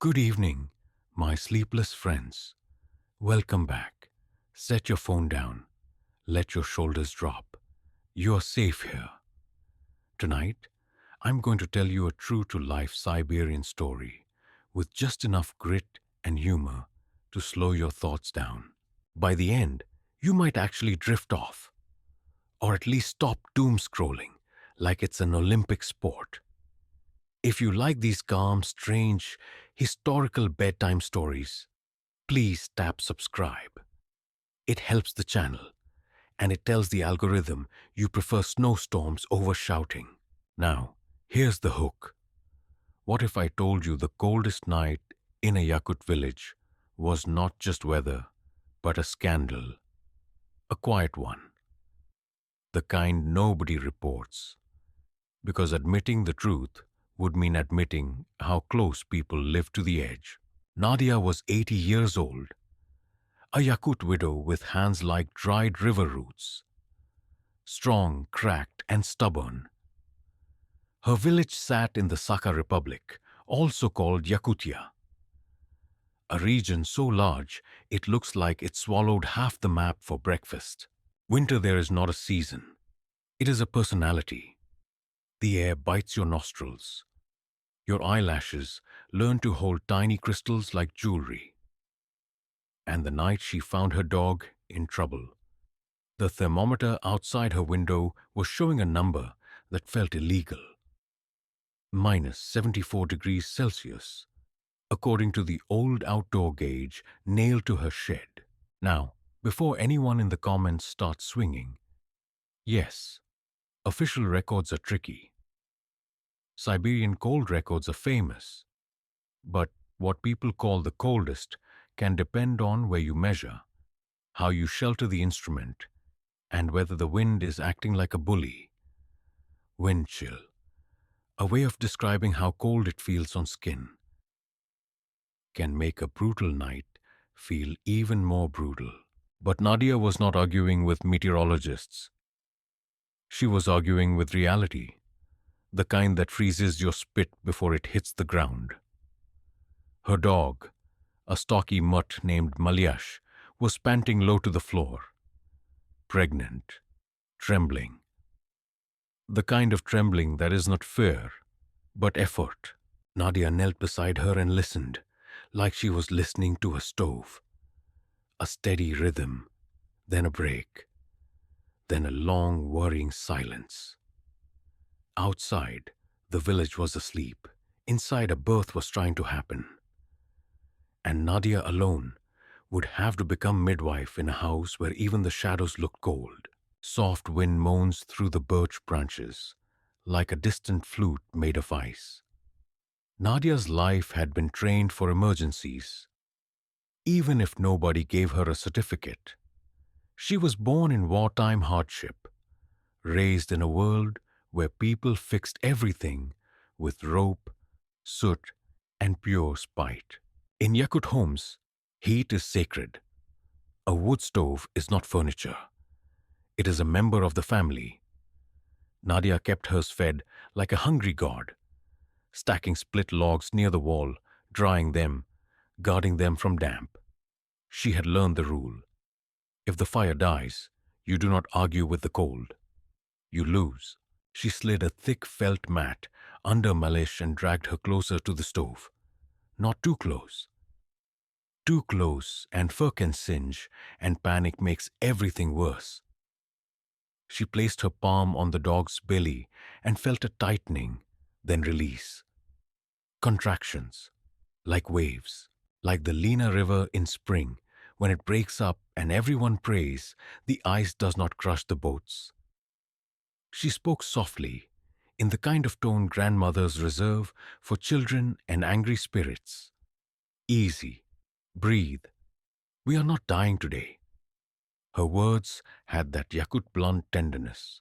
Good evening, my sleepless friends. Welcome back. Set your phone down. Let your shoulders drop. You are safe here. Tonight, I'm going to tell you a true to life Siberian story with just enough grit and humor to slow your thoughts down. By the end, you might actually drift off, or at least stop doom scrolling like it's an Olympic sport. If you like these calm, strange, historical bedtime stories, please tap subscribe. It helps the channel, and it tells the algorithm you prefer snowstorms over shouting. Now, here's the hook. What if I told you the coldest night in a Yakut village was not just weather, but a scandal? A quiet one. The kind nobody reports. Because admitting the truth would mean admitting how close people live to the edge. Nadia was 80 years old, a Yakut widow with hands like dried river roots, strong, cracked, and stubborn. Her village sat in the Sakha Republic, also called Yakutia, a region so large it looks like it swallowed half the map for breakfast. Winter there is not a season, it is a personality. The air bites your nostrils. Your eyelashes learn to hold tiny crystals like jewelry. And the night she found her dog in trouble, the thermometer outside her window was showing a number that felt illegal. Minus 74 degrees Celsius, according to the old outdoor gauge nailed to her shed. Now, before anyone in the comments starts swinging, yes, official records are tricky. Siberian cold records are famous, but what people call the coldest can depend on where you measure, how you shelter the instrument, and whether the wind is acting like a bully. Wind chill, a way of describing how cold it feels on skin, can make a brutal night feel even more brutal. But Nadia was not arguing with meteorologists. She was arguing with reality, the kind that freezes your spit before it hits the ground. Her dog, a stocky mutt named Malyash, was panting low to the floor, pregnant, trembling. The kind of trembling that is not fear, but effort. Nadia knelt beside her and listened, like she was listening to a stove. A steady rhythm, then a break, then a long, worrying silence. Outside, the village was asleep. Inside, a birth was trying to happen. And Nadia alone would have to become midwife in a house where even the shadows looked cold. Soft wind moans through the birch branches, like a distant flute made of ice. Nadia's life had been trained for emergencies. Even if nobody gave her a certificate, she was born in wartime hardship, raised in a world where people fixed everything with rope, soot, and pure spite. In Yakut homes, heat is sacred. A wood stove is not furniture. It is a member of the family. Nadia kept hers fed like a hungry god, stacking split logs near the wall, drying them, guarding them from damp. She had learned the rule. If the fire dies, you do not argue with the cold. You lose. She slid a thick felt mat under Malish and dragged her closer to the stove. Not too close. Too close and fur can singe, and panic makes everything worse. She placed her palm on the dog's belly and felt a tightening, then release. Contractions, like waves, like the Lena River in spring. When it breaks up and everyone prays, the ice does not crush the boats. She spoke softly, in the kind of tone grandmothers reserve for children and angry spirits. Easy. Breathe. We are not dying today. Her words had that Yakut blunt tenderness.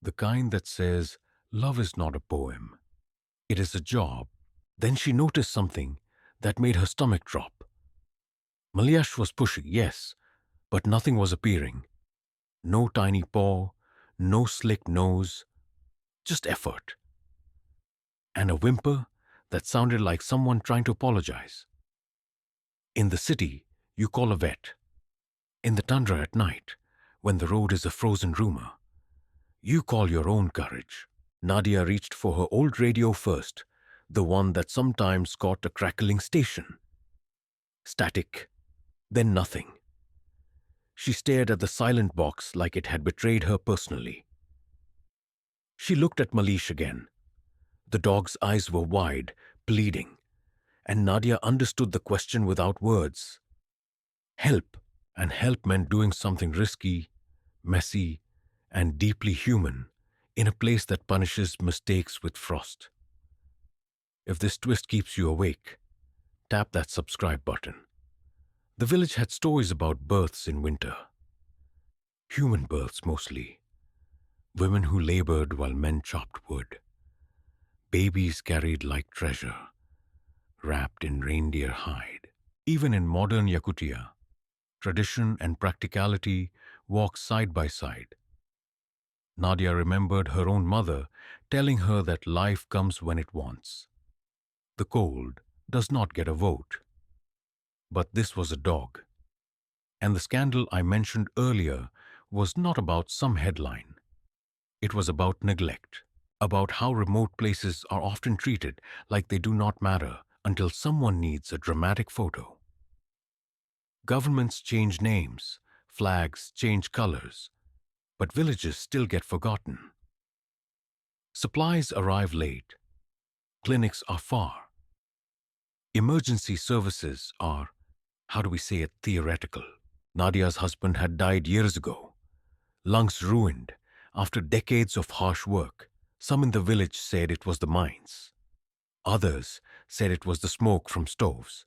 The kind that says, love is not a poem. It is a job. Then she noticed something that made her stomach drop. Malyash was pushing, yes, but nothing was appearing. No tiny paw, no slick nose, just effort. And a whimper that sounded like someone trying to apologize. In the city, you call a vet. In the tundra at night, when the road is a frozen rumor, you call your own courage. Nadia reached for her old radio first, the one that sometimes got a crackling station. Static, then nothing. She stared at the silent box like it had betrayed her personally. She looked at Malish again. The dog's eyes were wide, pleading, and Nadia understood the question without words. Help, and help meant doing something risky, messy, and deeply human in a place that punishes mistakes with frost. If this twist keeps you awake, tap that subscribe button. The village had stories about births in winter. Human births mostly. Women who labored while men chopped wood. Babies carried like treasure, wrapped in reindeer hide. Even in modern Yakutia, tradition and practicality walk side by side. Nadia remembered her own mother telling her that life comes when it wants. The cold does not get a vote. But this was a dog. And the scandal I mentioned earlier was not about some headline. It was about neglect, about how remote places are often treated like they do not matter until someone needs a dramatic photo. Governments change names, flags change colors, but villages still get forgotten. Supplies arrive late. Clinics are far. Emergency services are, how do we say it, theoretical. Nadia's husband had died years ago, lungs ruined after decades of harsh work. Some in the village said it was the mines. Others said it was the smoke from stoves.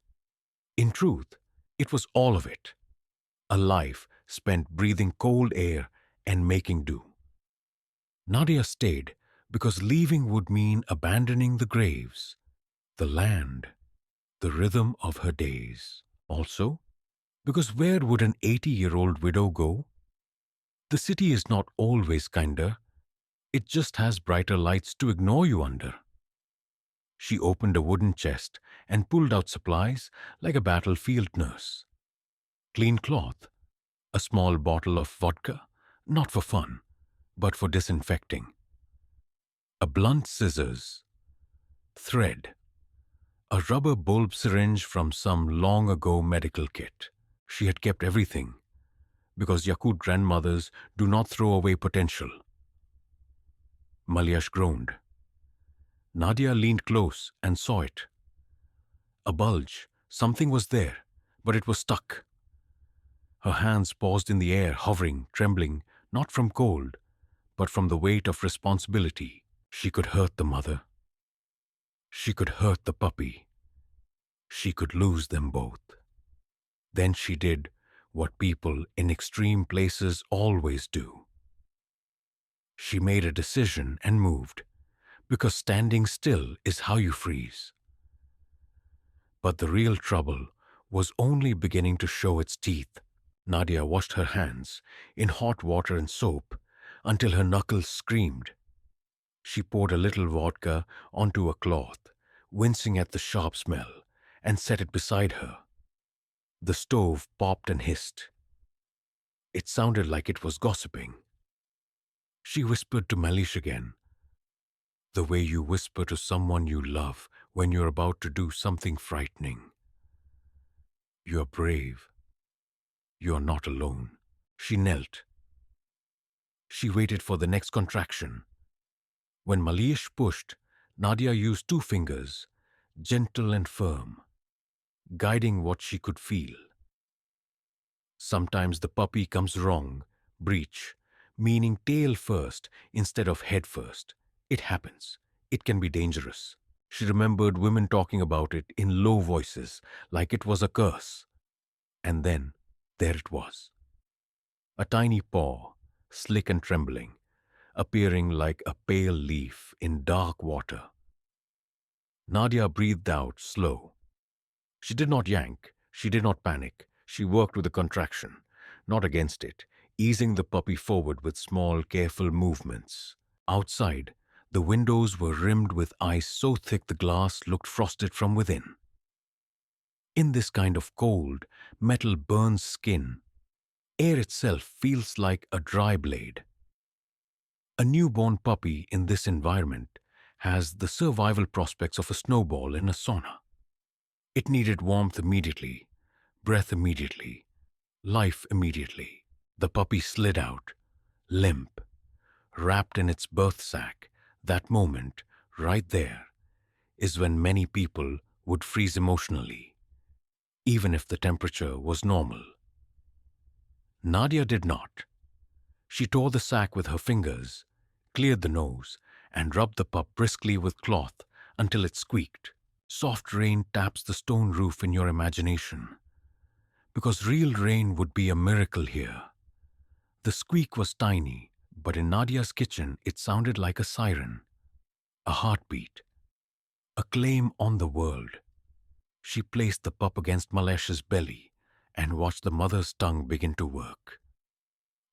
In truth, it was all of it. A life spent breathing cold air and making do. Nadia stayed because leaving would mean abandoning the graves, the land, the rhythm of her days. Also, because where would an 80-year-old widow go? The city is not always kinder. It just has brighter lights to ignore you under. She opened a wooden chest and pulled out supplies like a battlefield nurse. Clean cloth, a small bottle of vodka, not for fun, but for disinfecting. A blunt scissors, thread, a rubber bulb syringe from some long-ago medical kit. She had kept everything, because Yakut grandmothers do not throw away potential. Malyash groaned. Nadia leaned close and saw it. A bulge, something was there, but it was stuck. Her hands paused in the air, hovering, trembling, not from cold, but from the weight of responsibility. She could hurt the mother. She could hurt the puppy. She could lose them both. Then she did what people in extreme places always do. She made a decision and moved, because standing still is how you freeze. But the real trouble was only beginning to show its teeth. Nadia washed her hands in hot water and soap until her knuckles screamed. She poured a little vodka onto a cloth, wincing at the sharp smell, and set it beside her. The stove popped and hissed. It sounded like it was gossiping. She whispered to Malish again, the way you whisper to someone you love when you're about to do something frightening. You're brave. You're not alone. She knelt. She waited for the next contraction. When Malish pushed, Nadia used 2 fingers, gentle and firm, guiding what she could feel. Sometimes the puppy comes wrong, breech, meaning tail first instead of head first. It happens. It can be dangerous. She remembered women talking about it in low voices, like it was a curse. And then, there it was. A tiny paw, slick and trembling, appearing like a pale leaf in dark water. Nadia breathed out, slow. She did not yank. She did not panic. She worked with the contraction, not against it, easing the puppy forward with small, careful movements. Outside, The windows were rimmed with ice so thick the glass looked frosted from within. In this kind of cold, metal burns skin. Air itself feels like a dry blade. A newborn puppy in this environment has the survival prospects of a snowball in a sauna. It needed warmth immediately, breath immediately, life immediately. The puppy slid out, limp, wrapped in its birth sac. That moment, right there, is when many people would freeze emotionally, even if the temperature was normal. Nadia did not. She tore the sack with her fingers, cleared the nose, and rubbed the pup briskly with cloth until it squeaked. Soft rain taps the stone roof in your imagination, because real rain would be a miracle here. The squeak was tiny, but in Nadia's kitchen it sounded like a siren, a heartbeat, a claim on the world. She placed the pup against Malesh's belly and watched the mother's tongue begin to work.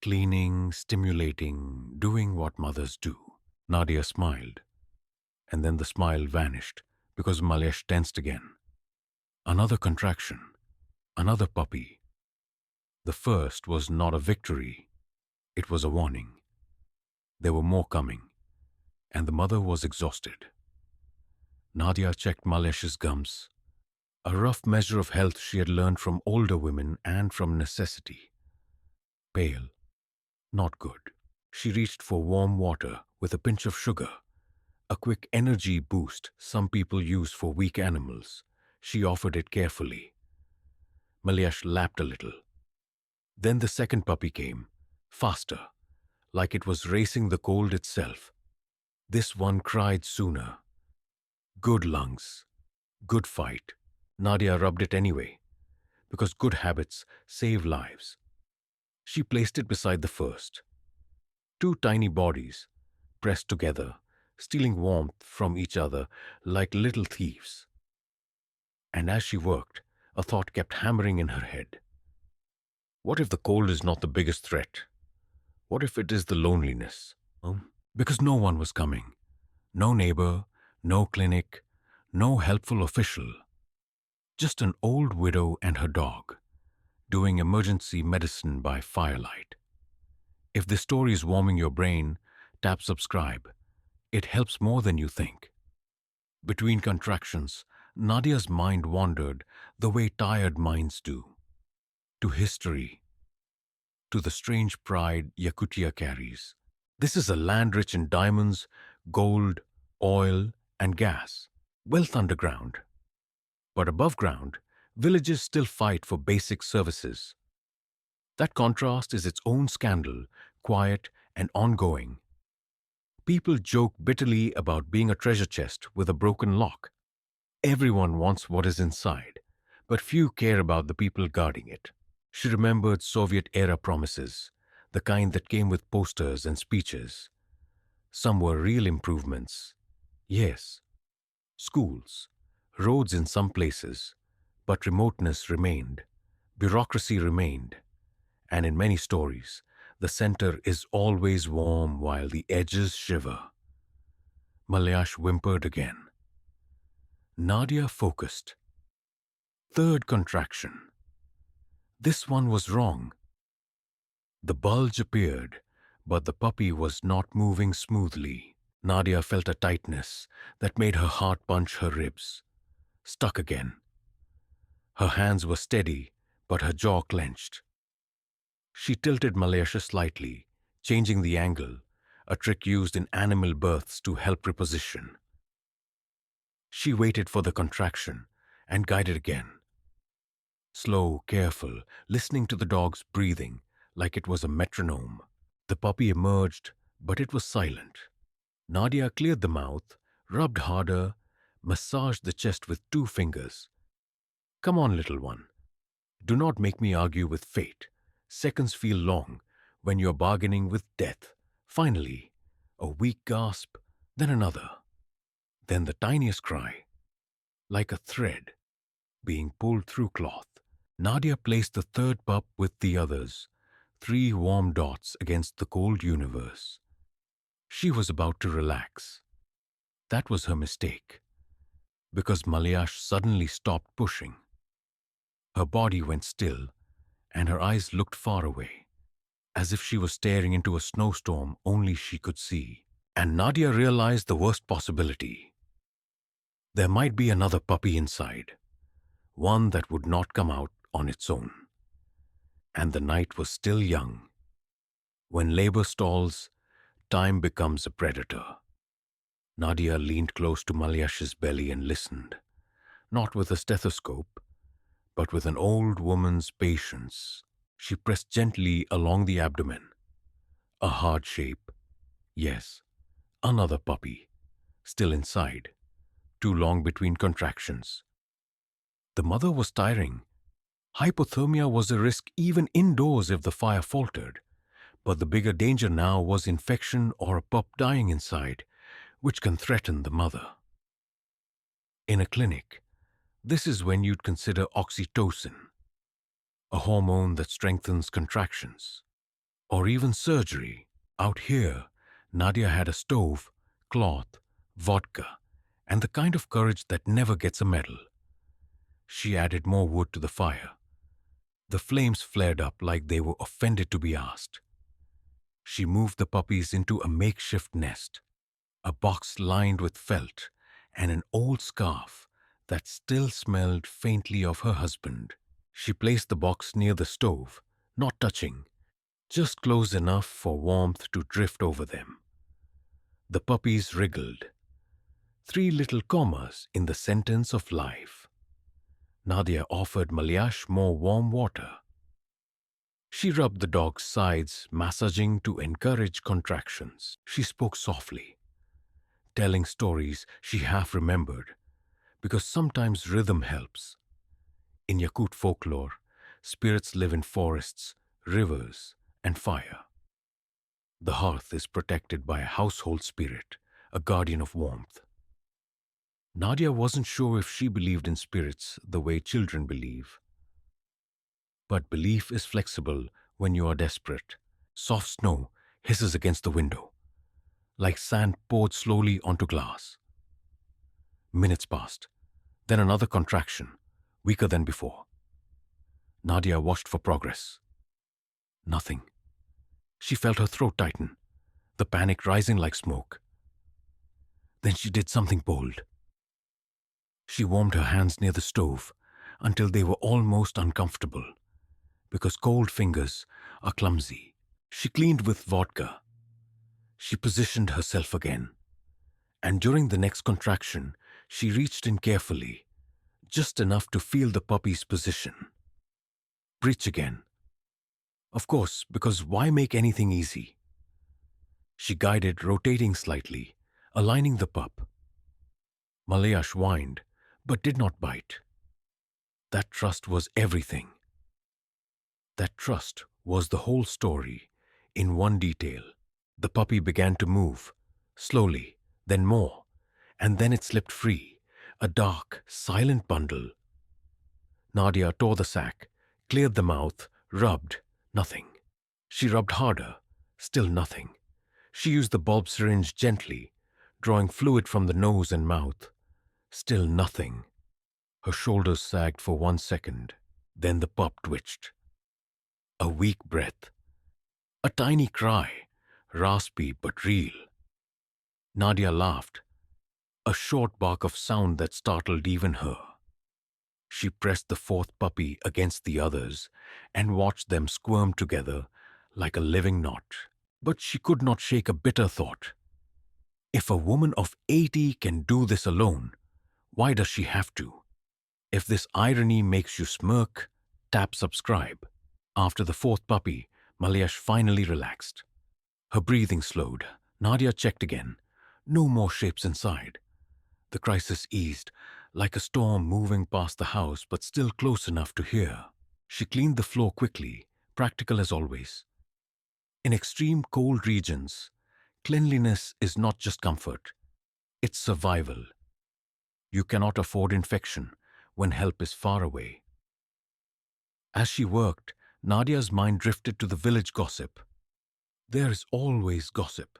Cleaning, stimulating, doing what mothers do. Nadia smiled, and then the smile vanished because Malesh tensed again. Another contraction, another puppy. The first was not a victory, it was a warning. There were more coming, and the mother was exhausted. Nadia checked Malesh's gums, a rough measure of health she had learned from older women and from necessity. Pale, not good. She reached for warm water with a pinch of sugar, a quick energy boost some people use for weak animals. She offered it carefully. Malesh lapped a little. Then the second puppy came, faster, like it was racing the cold itself. This one cried sooner. Good lungs, good fight. Nadia rubbed it anyway, because good habits save lives. She placed it beside the first. Two tiny bodies, pressed together, stealing warmth from each other like little thieves. And as she worked, a thought kept hammering in her head. What if the cold is not the biggest threat? What if it is the loneliness? Because no one was coming. No neighbor, no clinic, no helpful official. Just an old widow and her dog, doing emergency medicine by firelight. If this story is warming your brain, tap subscribe. It helps more than you think. Between contractions, Nadia's mind wandered the way tired minds do. To history, to the strange pride Yakutia carries. This is a land rich in diamonds, gold, oil, and gas. Wealth underground. But above ground, villages still fight for basic services. That contrast is its own scandal, quiet and ongoing. People joke bitterly about being a treasure chest with a broken lock. Everyone wants what is inside, but few care about the people guarding it. She remembered Soviet-era promises, the kind that came with posters and speeches. Some were real improvements. Yes, schools, roads in some places, but remoteness remained, bureaucracy remained, and in many stories, the center is always warm while the edges shiver. Malayash whimpered again. Nadia focused. Third contraction. This one was wrong. The bulge appeared, but the puppy was not moving smoothly. Nadia felt a tightness that made her heart punch her ribs. Stuck again. Her hands were steady, but her jaw clenched. She tilted Malaysia slightly, changing the angle, a trick used in animal births to help reposition. She waited for the contraction and guided again. Slow, careful, listening to the dog's breathing like it was a metronome. The puppy emerged, but it was silent. Nadia cleared the mouth, rubbed harder, massaged the chest with 2 fingers. Come on, little one. Do not make me argue with fate. Seconds feel long when you're bargaining with death. Finally, a weak gasp, then another. Then the tiniest cry, like a thread being pulled through cloth. Nadia placed the third pup with the others, 3 warm dots against the cold universe. She was about to relax. That was her mistake, because Malyash suddenly stopped pushing. Her body went still, and her eyes looked far away, as if she was staring into a snowstorm only she could see. And Nadia realized the worst possibility. There might be another puppy inside, one that would not come out on its own. And the night was still young. When labor stalls, time becomes a predator. Nadia leaned close to Malyash's belly and listened, not with a stethoscope, but with an old woman's patience. She pressed gently along the abdomen. A hard shape. Yes, another puppy, still inside, too long between contractions. The mother was tiring. Hypothermia was a risk even indoors if the fire faltered. But the bigger danger now was infection or a pup dying inside, which can threaten the mother. In a clinic, this is when you'd consider oxytocin, a hormone that strengthens contractions, or even surgery. Out here, Nadia had a stove, cloth, vodka, and the kind of courage that never gets a medal. She added more wood to the fire. The flames flared up like they were offended to be asked. She moved the puppies into a makeshift nest, a box lined with felt and an old scarf that still smelled faintly of her husband. She placed the box near the stove, not touching, just close enough for warmth to drift over them. The puppies wriggled. 3 little commas in the sentence of life. Nadia offered Malyash more warm water. She rubbed the dog's sides, massaging to encourage contractions. She spoke softly, telling stories she half remembered, because sometimes rhythm helps. In Yakut folklore, spirits live in forests, rivers, and fire. The hearth is protected by a household spirit, a guardian of warmth. Nadia wasn't sure if she believed in spirits the way children believe. But belief is flexible when you are desperate. Soft snow hisses against the window, like sand poured slowly onto glass. Minutes passed, then another contraction, weaker than before. Nadia watched for progress. Nothing. She felt her throat tighten, the panic rising like smoke. Then she did something bold. She warmed her hands near the stove until they were almost uncomfortable, because cold fingers are clumsy. She cleaned with vodka. She positioned herself again, and during the next contraction, she reached in carefully, just enough to feel the puppy's position. Breach again. Of course, because why make anything easy? She guided, rotating slightly, aligning the pup. Malyash whined, but did not bite. That trust was everything. That trust was the whole story, in one detail. The puppy began to move, slowly, then more, and then it slipped free, a dark, silent bundle. Nadia tore the sack, cleared the mouth, rubbed, nothing. She rubbed harder, still nothing. She used the bulb syringe gently, drawing fluid from the nose and mouth. Still nothing. Her shoulders sagged for 1 second, then the pup twitched. A weak breath. A tiny cry, raspy but real. Nadia laughed, a short bark of sound that startled even her. She pressed the 4th puppy against the others and watched them squirm together like a living knot. But she could not shake a bitter thought. If a woman of 80 can do this alone, why does she have to? If this irony makes you smirk, tap subscribe. After the 4th puppy, Malyash finally relaxed. Her breathing slowed. Nadia checked again. No more shapes inside. The crisis eased, like a storm moving past the house but still close enough to hear. She cleaned the floor quickly, practical as always. In extreme cold regions, cleanliness is not just comfort, it's survival. You cannot afford infection when help is far away. As she worked, Nadia's mind drifted to the village gossip. There is always gossip.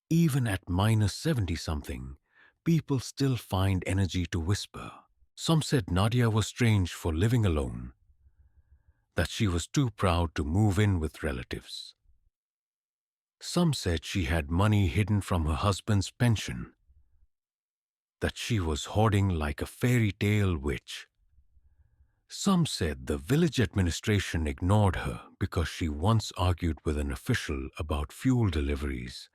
Even at -70-something, people still find energy to whisper. Some said Nadia was strange for living alone, that she was too proud to move in with relatives. Some said she had money hidden from her husband's pension, that she was hoarding like a fairy tale witch. Some said the village administration ignored her because she once argued with an official about fuel deliveries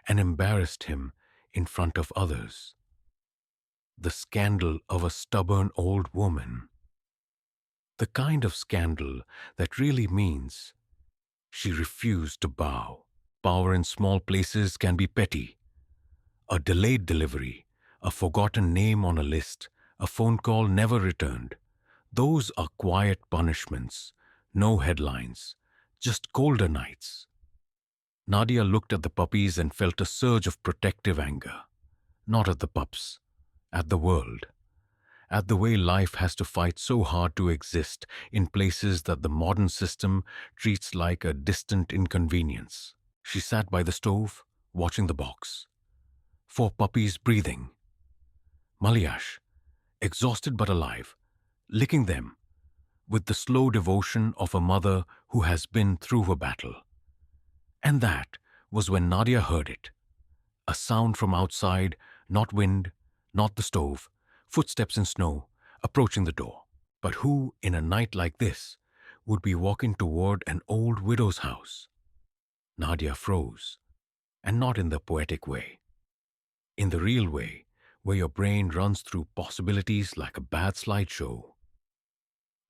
and embarrassed him in front of others. The scandal of a stubborn old woman. The kind of scandal that really means she refused to bow. Power in small places can be petty. A delayed delivery, a forgotten name on a list, a phone call never returned. Those are quiet punishments, no headlines, just colder nights. Nadia looked at the puppies and felt a surge of protective anger. Not at the pups, at the world. At the way life has to fight so hard to exist in places that the modern system treats like a distant inconvenience. She sat by the stove, watching the box. 4 puppies breathing. Maliash, exhausted but alive, licking them with the slow devotion of a mother who has been through a battle. And that was when Nadia heard it. A sound from outside, not wind, not the stove, footsteps in snow, approaching the door. But who, in a night like this, would be walking toward an old widow's house? Nadia froze, and not in the poetic way. In the real way, where your brain runs through possibilities like a bad slideshow.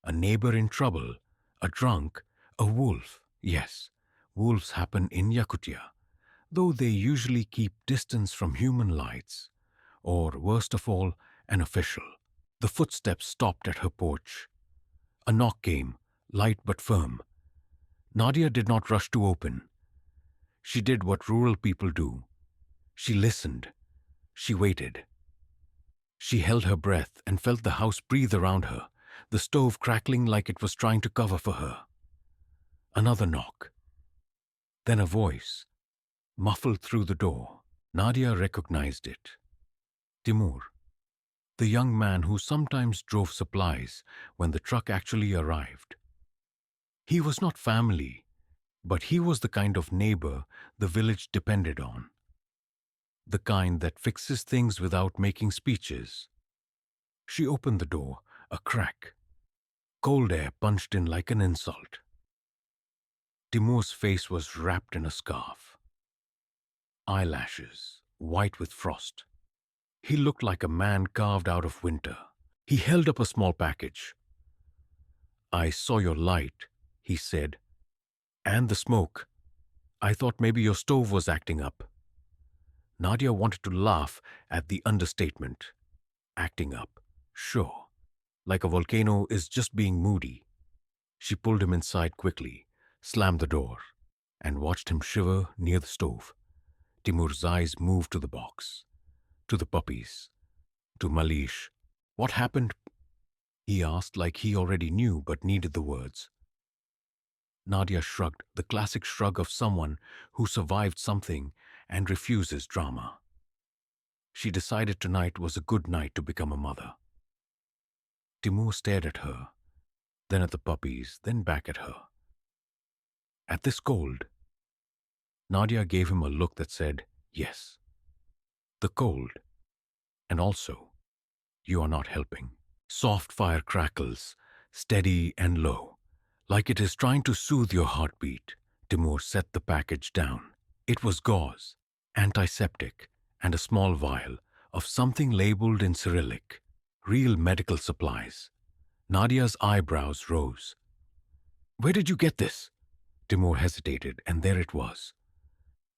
A neighbor in trouble, a drunk, a wolf. Yes, wolves happen in Yakutia, though they usually keep distance from human lights. Or, worst of all, an official. The footsteps stopped at her porch. A knock came, light but firm. Nadia did not rush to open. She did what rural people do. She listened. She waited. She held her breath and felt the house breathe around her, the stove crackling like it was trying to cover for her. Another knock. Then a voice, muffled through the door. Nadia recognized it. Timur, the young man who sometimes drove supplies when the truck actually arrived. He was not family, but he was the kind of neighbor the village depended on. The kind that fixes things without making speeches. She opened the door, a crack. Cold air punched in like an insult. Timur's face was wrapped in a scarf. Eyelashes, white with frost. He looked like a man carved out of winter. He held up a small package. "I saw your light," he said, "and the smoke. I thought maybe your stove was acting up." Nadia wanted to laugh at the understatement. Acting up, sure. Like a volcano is just being moody. She pulled him inside quickly, slammed the door, and watched him shiver near the stove. Timur's eyes moved to the box, to the puppies, to Malish. "What happened?" he asked like he already knew but needed the words. Nadia shrugged, the classic shrug of someone who survived something and refuses drama. She decided tonight was a good night to become a mother. Timur stared at her, then at the puppies, then back at her. At this cold, Nadia gave him a look that said, yes. The cold, and also, you are not helping. Soft fire crackles, steady and low, like it is trying to soothe your heartbeat. Timur set the package down. It was gauze, antiseptic, and a small vial of something labeled in Cyrillic. Real medical supplies. Nadia's eyebrows rose. "Where did you get this?" Timur hesitated, and there it was.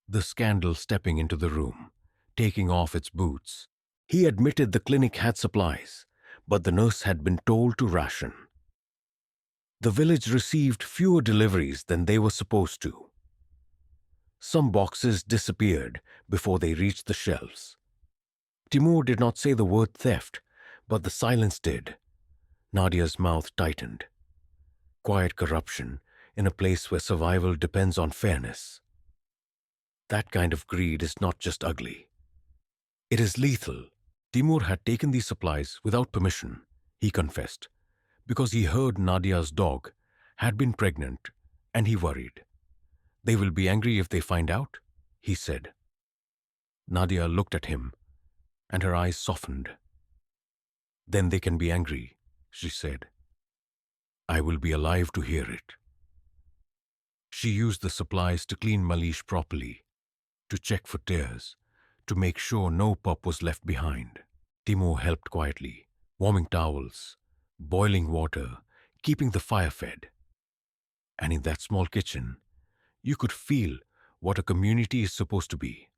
The scandal stepping into the room, taking off its boots. He admitted the clinic had supplies, but the nurse had been told to ration. The village received fewer deliveries than they were supposed to. Some boxes disappeared before they reached the shelves. Timur did not say the word theft, but the silence did. Nadia's mouth tightened. Quiet corruption in a place where survival depends on fairness. That kind of greed is not just ugly. It is lethal. Timur had taken these supplies without permission, he confessed, because he heard Nadia's dog had been pregnant and he worried. They will be angry if they find out, he said. Nadia looked at him and her eyes softened. Then they can be angry, she said. I will be alive to hear it. She used the supplies to clean Malish properly, to check for tears, to make sure no pup was left behind. Timur helped quietly, warming towels, boiling water, keeping the fire fed. And in that small kitchen, you could feel what a community is supposed to be.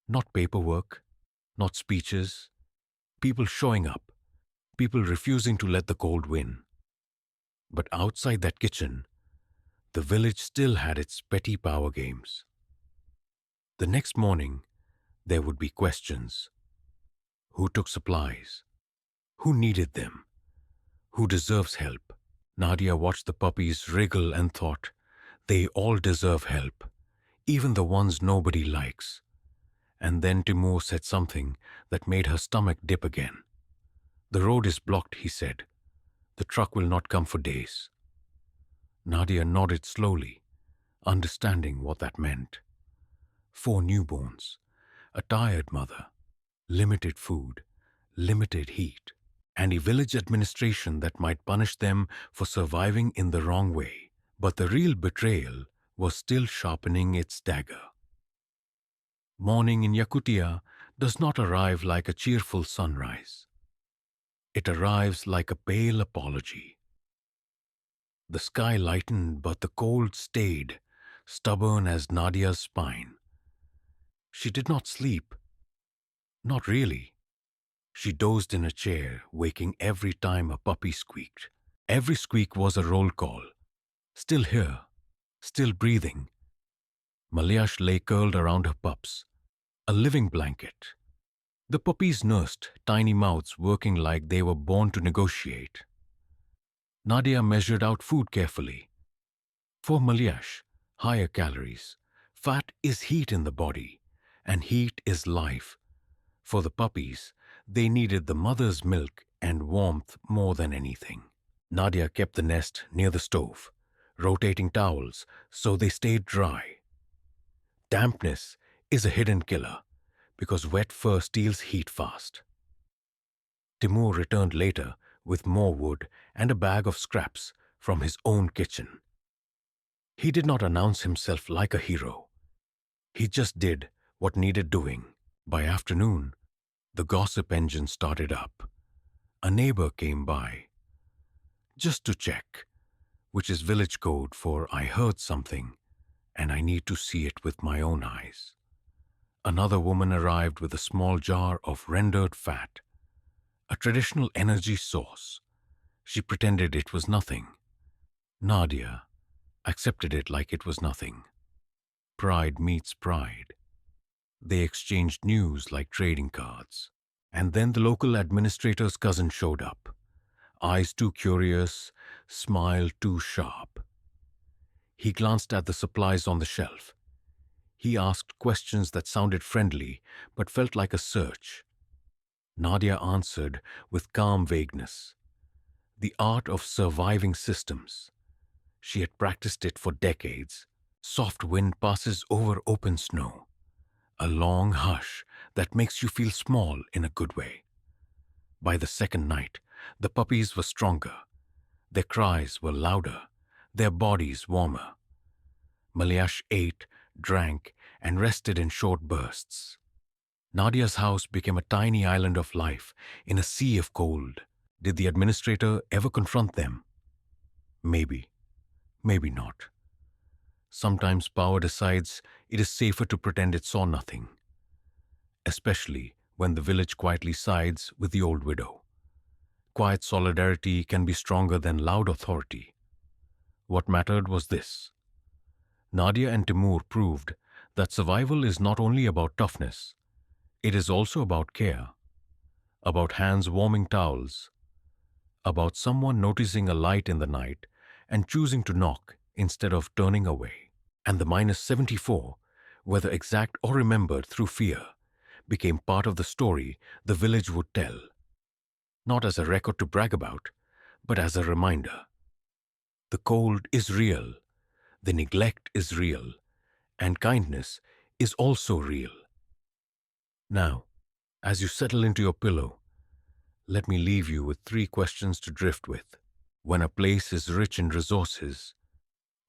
Not paperwork, not speeches, people showing up, people refusing to let the cold win. But outside that kitchen, the village still had its petty power games. The next morning, there would be questions. Who took supplies? Who needed them? Who deserves help? Nadia watched the puppies wriggle and thought, they all deserve help, even the ones nobody likes. And then Timur said something that made her stomach dip again. The road is blocked, he said. The truck will not come for days. Nadia nodded slowly, understanding what that meant. 4 newborns, a tired mother, limited food, limited heat, and a village administration that might punish them for surviving in the wrong way. But the real betrayal was still sharpening its dagger. Morning in Yakutia does not arrive like a cheerful sunrise. It arrives like a pale apology. The sky lightened, but the cold stayed, stubborn as Nadia's spine. She did not sleep. Not really. She dozed in a chair, waking every time a puppy squeaked. Every squeak was a roll call. Still here, still breathing. Malyash lay curled around her pups, a living blanket. The puppies nursed, tiny mouths working like they were born to negotiate. Nadia measured out food carefully. For Malyash, higher calories. Fat is heat in the body, and heat is life. For the puppies, they needed the mother's milk and warmth more than anything. Nadia kept the nest near the stove, rotating towels so they stayed dry. Dampness is a hidden killer because wet fur steals heat fast. Timur returned later with more wood and a bag of scraps from his own kitchen. He did not announce himself like a hero. He just did what needed doing. By afternoon, the gossip engine started up. A neighbor came by, just to check, which is village code for I heard something and I need to see it with my own eyes. Another woman arrived with a small jar of rendered fat, a traditional energy source. She pretended it was nothing. Nadia accepted it like it was nothing. Pride meets pride. They exchanged news like trading cards. And then the local administrator's cousin showed up. Eyes too curious, smile too sharp. He glanced at the supplies on the shelf. He asked questions that sounded friendly but felt like a search. Nadia answered with calm vagueness. The art of surviving systems. She had practiced it for decades. Soft wind passes over open snow. A long hush that makes you feel small in a good way. By the second night, the puppies were stronger. Their cries were louder, their bodies warmer. Malyash ate, drank, and rested in short bursts. Nadia's house became a tiny island of life in a sea of cold. Did the administrator ever confront them? Maybe. Maybe not. Sometimes power decides it is safer to pretend it saw nothing, especially when the village quietly sides with the old widow. Quiet solidarity can be stronger than loud authority. What mattered was this. Nadia and Timur proved that survival is not only about toughness, it is also about care, about hands warming towels, about someone noticing a light in the night and choosing to knock instead of turning away. And the -74, whether exact or remembered through fear, became part of the story the village would tell, not as a record to brag about, but as a reminder. The cold is real, the neglect is real, and kindness is also real. Now, as you settle into your pillow, let me leave you with three questions to drift with. When a place is rich in resources,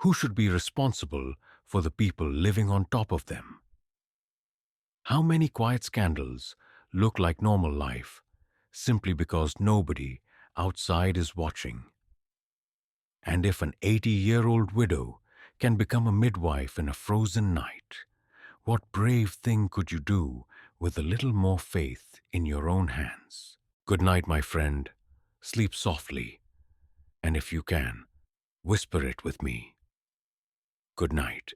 who should be responsible for the people living on top of them? How many quiet scandals look like normal life simply because nobody outside is watching? And if an 80-year-old widow can become a midwife in a frozen night, what brave thing could you do with a little more faith in your own hands? Good night, my friend. Sleep softly, and if you can, whisper it with me. Good night.